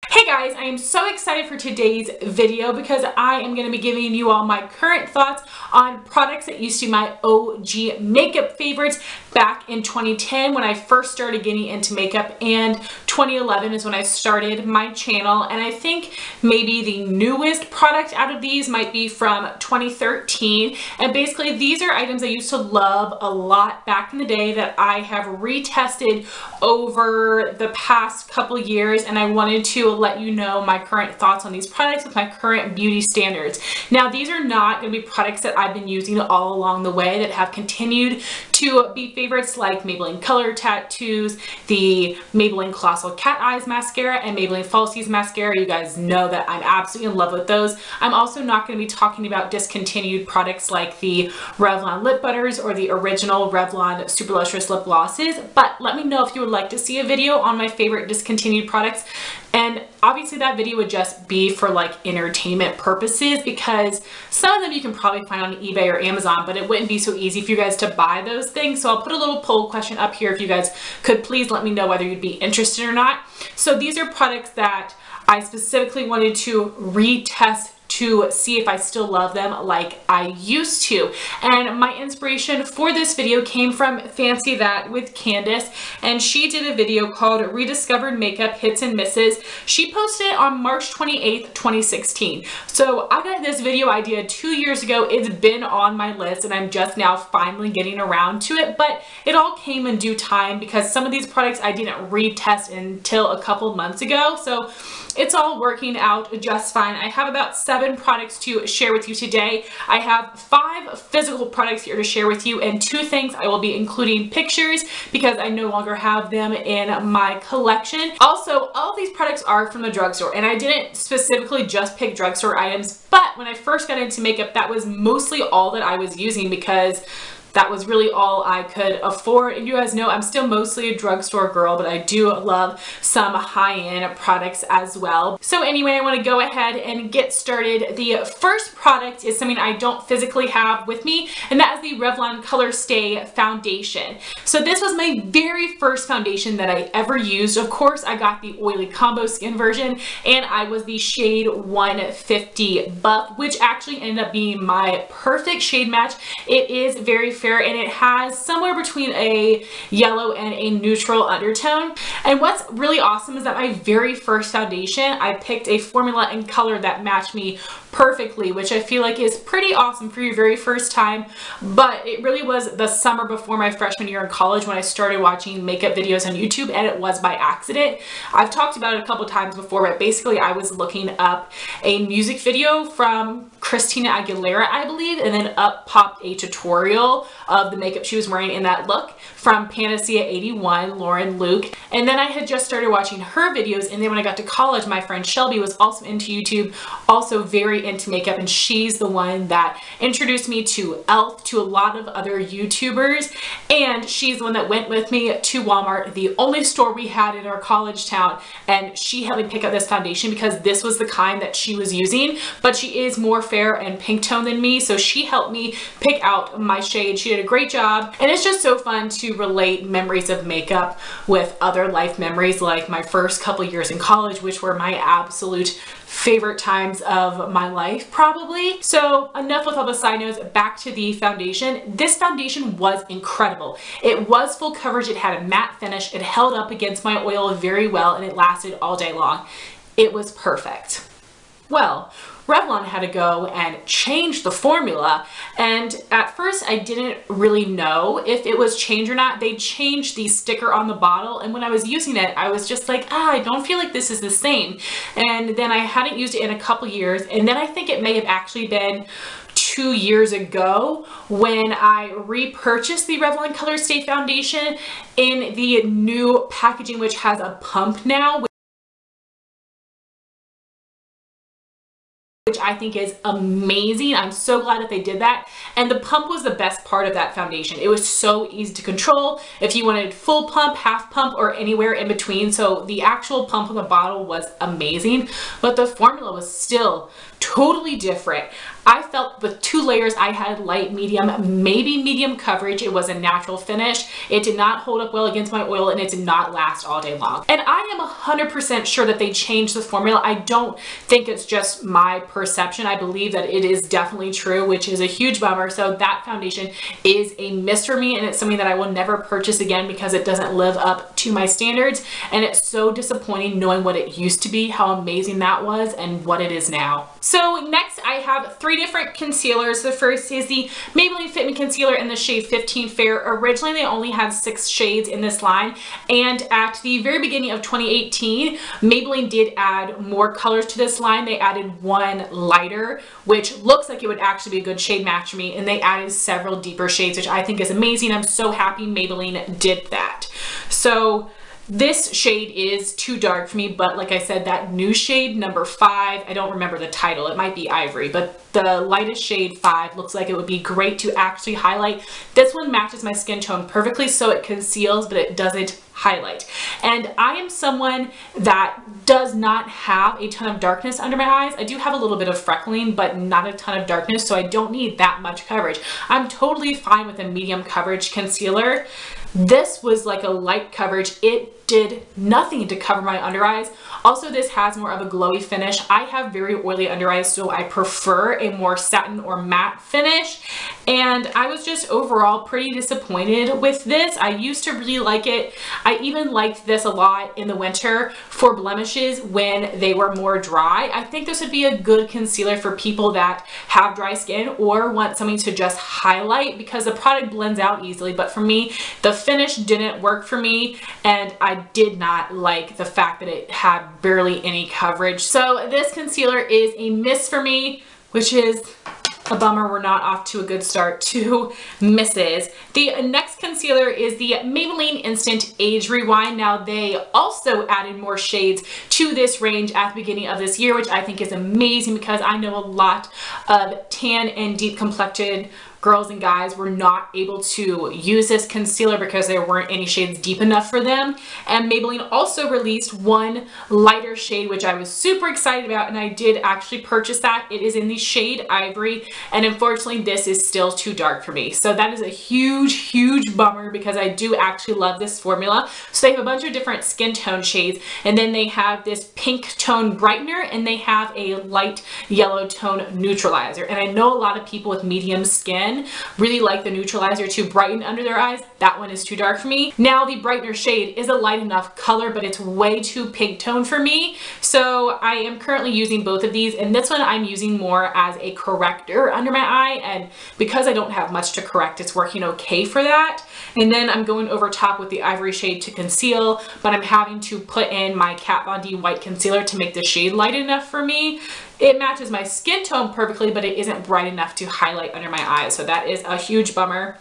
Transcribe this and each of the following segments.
Hey guys, I am so excited for today's video because I am going to be giving you all my current thoughts on products that used to be my OG makeup favorites back in 2010 when I first started getting into makeup, and 2011 is when I started my channel. And I think maybe the newest product out of these might be from 2013. And basically these are items I used to love a lot back in the day that I have retested over the past couple years, and I wanted to let you know my current thoughts on these products with my current beauty standards. Now, these are not going to be products that I've been using all along the way that have continued to be favorites, like Maybelline Color Tattoos, the Maybelline Colossal Cat Eyes Mascara, and Maybelline Falsies Mascara. You guys know that I'm absolutely in love with those. I'm also not going to be talking about discontinued products like the Revlon Lip Butters or the original Revlon Super Lustrous Lip Glosses, but let me know if you would like to see a video on my favorite discontinued products. And obviously that video would just be for like entertainment purposes, because some of them you can probably find on eBay or Amazon, but it wouldn't be so easy for you guys to buy those things. So I'll put a little poll question up here if you guys could please let me know whether you'd be interested or not. So these are products that I specifically wanted to retest to see if I still love them like I used to. And my inspiration for this video came from Fancy That with Candice, and she did a video called Rediscovered Makeup Hits and Misses. She posted it on March 28th, 2016. So I got this video idea 2 years ago. It's been on my list and I'm just now finally getting around to it, but it all came in due time because some of these products I didn't retest until a couple months ago. So it's all working out just fine. I have about 7 products to share with you today. I have 5 physical products here to share with you, and 2 things I will be including pictures because I no longer have them in my collection. Also, all of these products are from the drugstore, and I didn't specifically just pick drugstore items, but when I first got into makeup, that was mostly all that I was using because that was really all I could afford. And you guys know I'm still mostly a drugstore girl, but I do love some high-end products as well. So anyway, I want to go ahead and get started. The first product is something I don't physically have with me, and that is the Revlon Colorstay foundation. So this was my very first foundation that I ever used. Of course, I got the oily combo skin version, and I was the shade 150 buff, which actually ended up being my perfect shade match. It is very fair, and it has somewhere between a yellow and a neutral undertone. And what's really awesome is that my very first foundation, I picked a formula and color that matched me perfectly, which I feel like is pretty awesome for your very first time. But it really was the summer before my freshman year in college when I started watching makeup videos on YouTube, and it was by accident. I've talked about it a couple times before, but basically I was looking up a music video from Christina Aguilera, I believe, and then up popped a tutorial of the makeup she was wearing in that look from Panacea 81, Lauren Luke. And then I had just started watching her videos, and then when I got to college, my friend Shelby was also into YouTube, also very into makeup, and she's the one that introduced me to e.l.f., to a lot of other YouTubers, and she's the one that went with me to Walmart, the only store we had in our college town, and she helped me pick up this foundation because this was the kind that she was using, but she is more fair and pink tone than me, so she helped me pick out my shade. She did a great job, and it's just so fun to relate memories of makeup with other life memories, like my first couple years in college, which were my absolute favorite times of my life, probably. So enough with all the side notes, back to the foundation. This foundation was incredible. It was full coverage, it had a matte finish, it held up against my oil very well, and it lasted all day long. It was perfect. Well, Revlon had to go and change the formula, and at first I didn't really know if it was changed or not. They changed the sticker on the bottle, and when I was using it I was just like, I don't feel like this is the same. And then I hadn't used it in a couple years, and then I think it may have actually been 2 years ago when I repurchased the Revlon Colorstay foundation in the new packaging, which has a pump now, which I think is amazing. I'm so glad that they did that. And the pump was the best part of that foundation. It was so easy to control if you wanted full pump, half pump, or anywhere in between. So the actual pump on the bottle was amazing, but the formula was still totally different. I felt with 2 layers I had light, medium, maybe medium coverage. It was a natural finish. It did not hold up well against my oil, and it did not last all day long. And I am 100% sure that they changed the formula. I don't think it's just my perception. I believe that it is definitely true, which is a huge bummer. So that foundation is a miss for me, and it's something that I will never purchase again because it doesn't live up to my standards. And it's so disappointing knowing what it used to be, how amazing that was, and what it is now. So next I have 3 different concealers. The first is the Maybelline Fit Me Concealer in the shade 15 Fair. Originally they only had 6 shades in this line, and at the very beginning of 2018 Maybelline did add more colors to this line. They added 1 lighter, which looks like it would actually be a good shade match for me, and they added several deeper shades, which I think is amazing. I'm so happy Maybelline did that. So this shade is too dark for me, but like I said, that new shade number 5, I don't remember the title, it might be Ivory, but the lightest shade 5 looks like it would be great to actually highlight. This one matches my skin tone perfectly, so it conceals, but it doesn't highlight. And I am someone that does not have a ton of darkness under my eyes. I do have a little bit of freckling, but not a ton of darkness, so I don't need that much coverage. I'm totally fine with a medium coverage concealer. This was like a light coverage. It did nothing to cover my under eyes. Also, this has more of a glowy finish. I have very oily under eyes, so I prefer a more satin or matte finish. And I was just overall pretty disappointed with this. I used to really like it. I even liked this a lot in the winter for blemishes when they were more dry. I think this would be a good concealer for people that have dry skin or want something to just highlight, because the product blends out easily. But for me, the finish didn't work for me, and I did not like the fact that it had barely any coverage. So this concealer is a miss for me, which is a bummer. We're not off to a good start. 2 misses. The next concealer is the Maybelline Instant Age Rewind. Now they also added more shades to this range at the beginning of this year, which I think is amazing because I know a lot of tan and deep complected girls and guys were not able to use this concealer because there weren't any shades deep enough for them. And Maybelline also released 1 lighter shade, which I was super excited about, and I did actually purchase that. It is in the shade Ivory, and unfortunately this is still too dark for me. So that is a huge bummer because I do actually love this formula. So they have a bunch of different skin tone shades, and then they have this pink tone brightener, and they have a light yellow tone neutralizer. And I know a lot of people with medium skin really like the neutralizer to brighten under their eyes. That one is too dark for me. Now the brightener shade is a light enough color, but it's way too pink tone for me. So I am currently using both of these, and this one I'm using more as a corrector under my eye, and because I don't have much to correct, it's working okay for that. And then I'm going over top with the Ivory shade to conceal, but I'm having to put in my Kat Von D white concealer to make the shade light enough for me. It matches my skin tone perfectly, but it isn't bright enough to highlight under my eyes. So that is a huge bummer.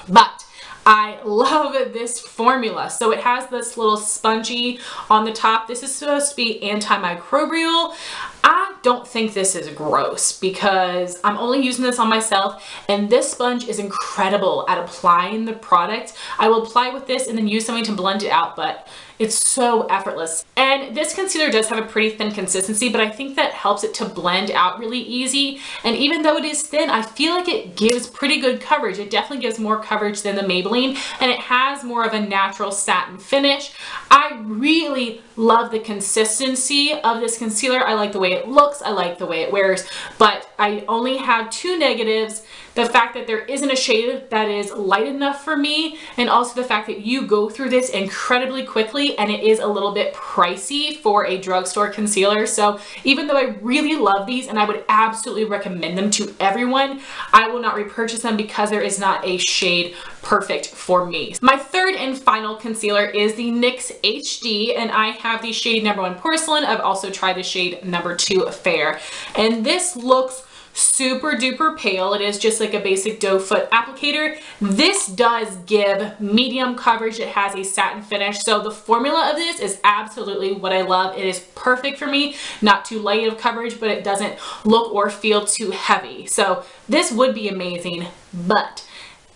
But I love this formula. So it has this little spongy on the top. This is supposed to be antimicrobial. I don't think this is gross because I'm only using this on myself, and this sponge is incredible at applying the product. I will apply with this and then use something to blend it out, but it's so effortless. And this concealer does have a pretty thin consistency, but I think that helps it to blend out really easy. And even though it is thin, I feel like it gives pretty good coverage. It definitely gives more coverage than the Maybelline, and it has more of a natural satin finish. I really love the consistency of this concealer. I like the way it looks. I like the way it wears, but I only have 2 negatives. The fact that there isn't a shade that is light enough for me, and also the fact that you go through this incredibly quickly, and it is a little bit pricey for a drugstore concealer. So even though I really love these and I would absolutely recommend them to everyone, I will not repurchase them because there is not a shade perfect for me. My third and final concealer is the NYX HD, and I have the shade number 1 Porcelain. I've also tried the shade number 2 Fair, and this looks super duper pale. It is just like a basic doe foot applicator. This does give medium coverage. It has a satin finish. So the formula of this is absolutely what I love. It is perfect for me. Not too light of coverage, but it doesn't look or feel too heavy. So this would be amazing, but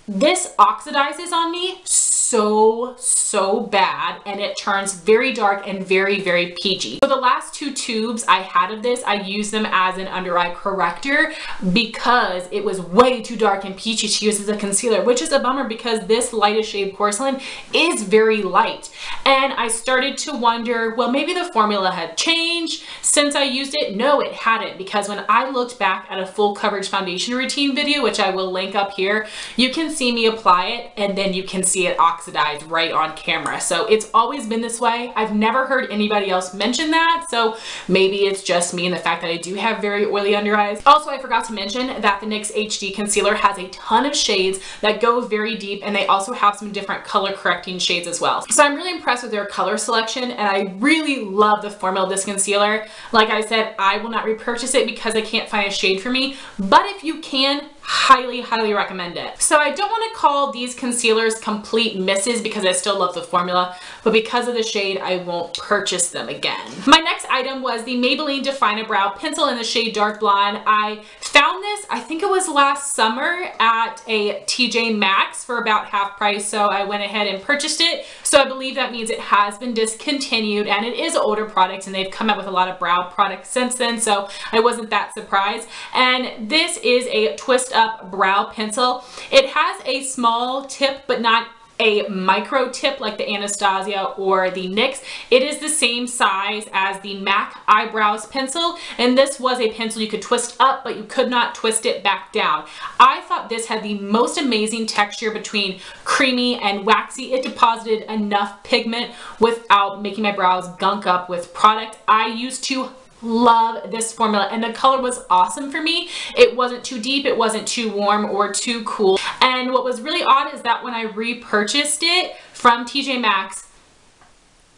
This oxidizes on me so bad, and it turns very dark and very peachy. For the last 2 tubes I had of this, I used them as an under eye corrector because it was way too dark and peachy to use as a concealer, which is a bummer because this lightest shade Porcelain is very light. And I started to wonder, well, maybe the formula had changed since I used it. No, it hadn't, because when I looked back at a full coverage foundation routine video, which I will link up here, you can see me apply it and then you can see it oxidized right on camera. So it's always been this way. I've never heard anybody else mention that, so maybe it's just me and the fact that I do have very oily under eyes. Also, I forgot to mention that the NYX HD concealer has a ton of shades that go very deep, and they also have some different color correcting shades as well. So I'm really impressed with their color selection, and I really love the formula of this concealer. Like I said, I will not repurchase it because I can't find a shade for me, but if you can, highly recommend it. So I don't want to call these concealers complete misses because I still love the formula, but because of the shade, I won't purchase them again. My next item was the Maybelline Define a Brow Pencil in the shade Dark Blonde. I found this, I think it was last summer at a TJ Maxx for about half price, so I went ahead and purchased it. So I believe that means it has been discontinued, and it is an older product, and they've come out with a lot of brow products since then, so I wasn't that surprised. And this is a twist up brow pencil. It has a small tip, but not a micro tip like the Anastasia or the NYX. It is the same size as the MAC Eyebrows pencil, and this was a pencil you could twist up, but you could not twist it back down. I thought this had the most amazing texture between creamy and waxy. It deposited enough pigment without making my brows gunk up with product. I used to love this formula, and the color was awesome for me. It wasn't too deep, it wasn't too warm or too cool. And what was really odd is that when I repurchased it from TJ Maxx,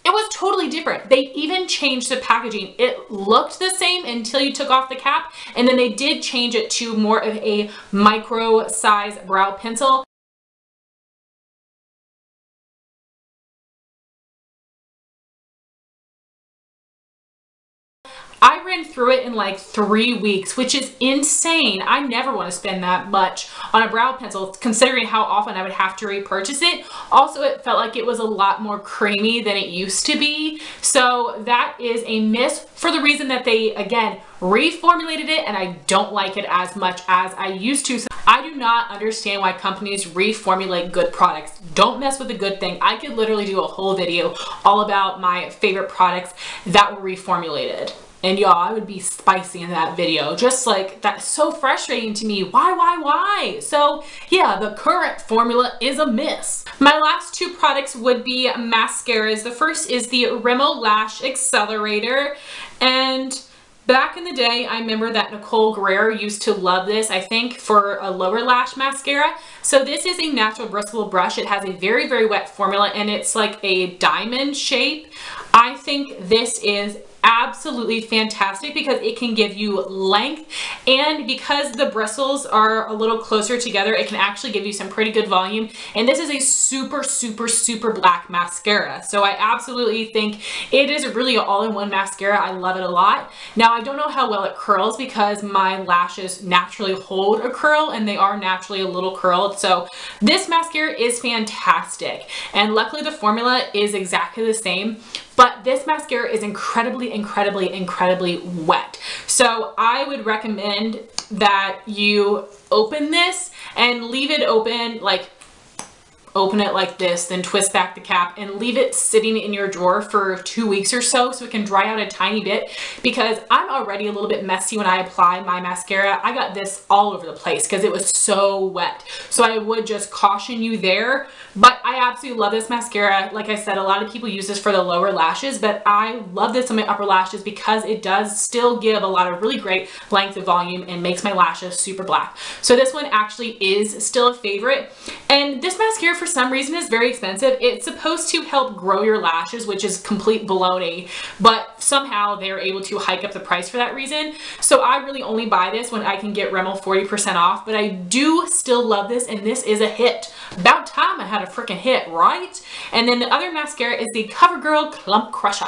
it was totally different. They even changed the packaging. It looked the same until you took off the cap, and then they did change it to more of a micro size brow pencil. I ran through it in like 3 weeks, which is insane. I never want to spend that much on a brow pencil, considering how often I would have to repurchase it. Also, it felt like it was a lot more creamy than it used to be. So that is a miss for the reason that they, again, reformulated it, and I don't like it as much as I used to. So I do not understand why companies reformulate good products. Don't mess with a good thing. I could literally do a whole video all about my favorite products that were reformulated. And y'all, I would be spicy in that video. Just like, that's so frustrating to me. Why? So yeah, the current formula is a miss. My last 2 products would be mascaras. The first is the Rimmel Lash Accelerator. And back in the day, I remember that Nicole Guerrero used to love this, I think, for a lower lash mascara. So this is a natural bristable brush. It has a very wet formula, and it's like a diamond shape. I think this is absolutely fantastic because it can give you length, and because the bristles are a little closer together, it can actually give you some pretty good volume. And this is a super black mascara, so I absolutely think it is really an all-in-one mascara. I love it a lot. Now, I don't know how well it curls because my lashes naturally hold a curl, and they are naturally a little curled, so this mascara is fantastic. And luckily the formula is exactly the same, but this mascara is incredibly wet. So I would recommend that you open this and leave it open, like open it like this, then twist back the cap and leave it sitting in your drawer for 2 weeks or so it can dry out a tiny bit, because I'm already a little bit messy when I apply my mascara. I got this all over the place because it was so wet. So I would just caution you there, but I absolutely love this mascara. Like I said, a lot of people use this for the lower lashes, but I love this on my upper lashes because it does still give a lot of really great length and volume and makes my lashes super black. So this one actually is still a favorite. And this mascara, for some reason, is very expensive. It's supposed to help grow your lashes, which is complete baloney, but somehow they're able to hike up the price for that reason. So I really only buy this when I can get Rimmel 40% off, but I do still love this, and this is a hit. About time I had a freaking hit, right? And then the other mascara is the CoverGirl Clump Crusher.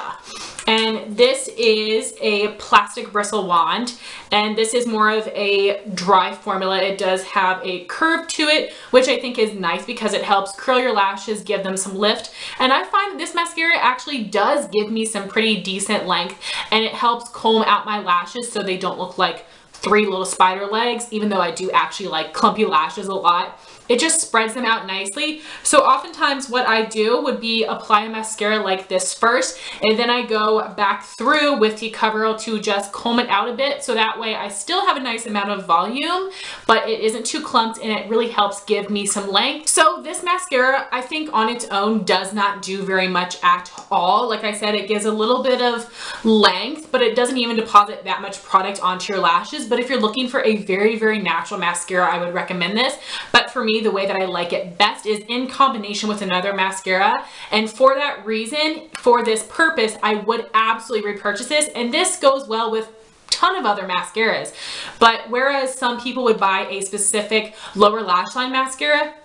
and this is a plastic bristle wand, and this is more of a dry formula. It does have a curve to it, which I think is nice because it helps curl your lashes, give them some lift, and I find that this mascara actually does give me some pretty decent length, and it helps comb out my lashes so they don't look like 3 little spider legs, even though I do actually like clumpy lashes a lot. It just spreads them out nicely. So oftentimes what I do would be apply a mascara like this first, and then I go back through with the CoverGirl to just comb it out a bit, so that way I still have a nice amount of volume, but it isn't too clumped, and it really helps give me some length. So this mascara, I think on its own does not do very much at all. Like I said, it gives a little bit of length, but it doesn't even deposit that much product onto your lashes. But if you're looking for a very, very natural mascara, I would recommend this. But for me, the way that I like it best is in combination with another mascara, and for that reason, for this purpose, I would absolutely repurchase this, and this goes well with a ton of other mascaras. But whereas some people would buy a specific lower lash line mascara,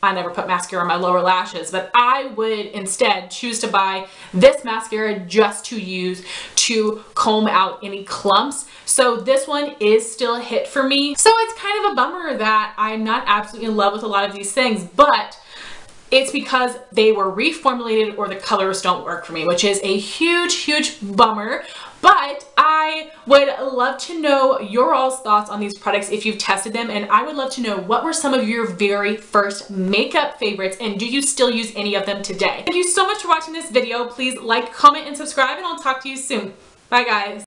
I never put mascara on my lower lashes, but I would instead choose to buy this mascara just to use to comb out any clumps. So this one is still a hit for me. So it's kind of a bummer that I'm not absolutely in love with a lot of these things, but it's because they were reformulated or the colors don't work for me, which is a huge, huge bummer. But I would love to know your all's thoughts on these products if you've tested them, and I would love to know what were some of your very first makeup favorites, and do you still use any of them today? Thank you so much for watching this video. Please like, comment, and subscribe, and I'll talk to you soon. Bye guys.